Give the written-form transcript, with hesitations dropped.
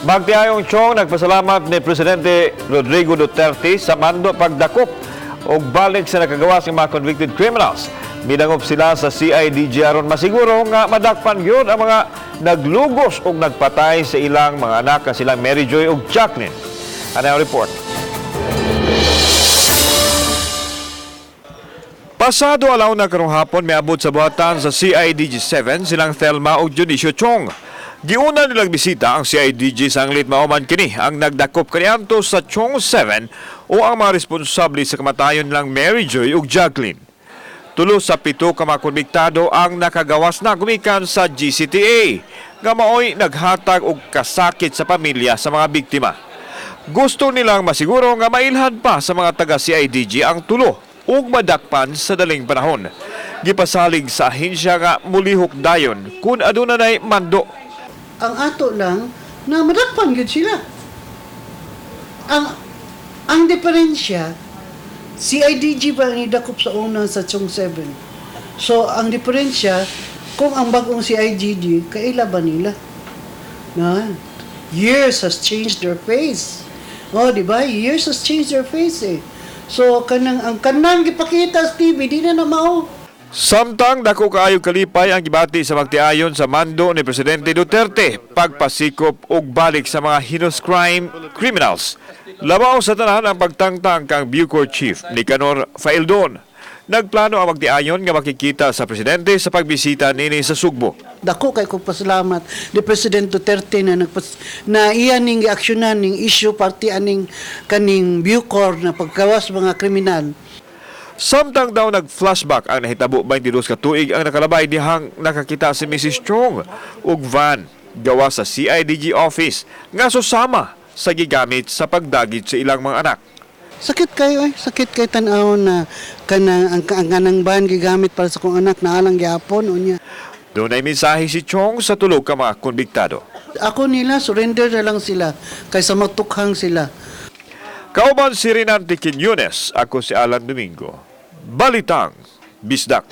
Magtiayong Chiong nagpasalamat ni Presidente Rodrigo Duterte sa mando pagdakop o balik sa nakagawas ng mga convicted criminals. Midangop sila sa CIDG aron masiguro nga madakpan gyud ang mga naglugos o nagpatay sa ilang mga anak nga silang Mary Joy ug Jacqueline. Ano ang report? Pasado alaw na karong hapon miabot sa buhatan sa CIDG 7 silang Thelma ug Dionisio Chiong. Giuna nilang bisita ang CIDG sa anglit mauman kini ang nagdakop kaniadto sa Chiong 7 o ang mga responsable sa kamatayon nilang Mary Joy ug Jacqueline. Tulo sa 7 ka mga konbiktado ang nakagawas na gumikan sa GCTA nga maoy naghatag og kasakit sa pamilya sa mga biktima. Gusto nilang masiguro nga mailhan pa sa mga taga CIDG ang tulo ug madakpan sa daling panahon. Gipasalig sa ahensya nga mulihok dayon kun aduna nay mando. Ang ato lang na madakpan gud sila. Ang diferensya, CIDG ba ang idakop sa una sa Chiong 7? So, ang diferensya, kung ang bagong CIDG, kaila ba nila? Na, years has changed their face. Oh, di ba? Years has changed their face eh. So, ang kanang gipakita sa TV, di na mao. Samtang dako kaayo kalipay ang gibati sa magtiayon sa mando ni Presidente Duterte pagpasikop og balik sa mga heinous crime criminals. Labaw sa tanan ang pagtangtang kang Bucor Chief ni Canor Faildon. Nagplano ang magtiayon nga makikita sa presidente sa pagbisita nini sa Sugbo. Dako kay kong pasalamat ni President Duterte na iyan ning giaksyonan ning issue party aning kaning Bucor na pagkawas mga kriminal. Samtang daw nag-flashback ang nahitabo 22 ka tuig ang nakalabay dihang nakakita si Mrs. Chiong ug van gawa sa CIDG office nga susama sa gigamit sa pagdagit sa ilang mga anak. Sakit kay tan-aw na ang kanang ban gigamit para sa kong anak na alang gyapon unya. Doon ay mensahe si Chiong sa tulog ka mga konbiktado. Ako nila surrender na lang sila kaysa matukhang sila. Kauban si Rinante Quiñones, ako si Alan Domingo. Balitang Bisdak.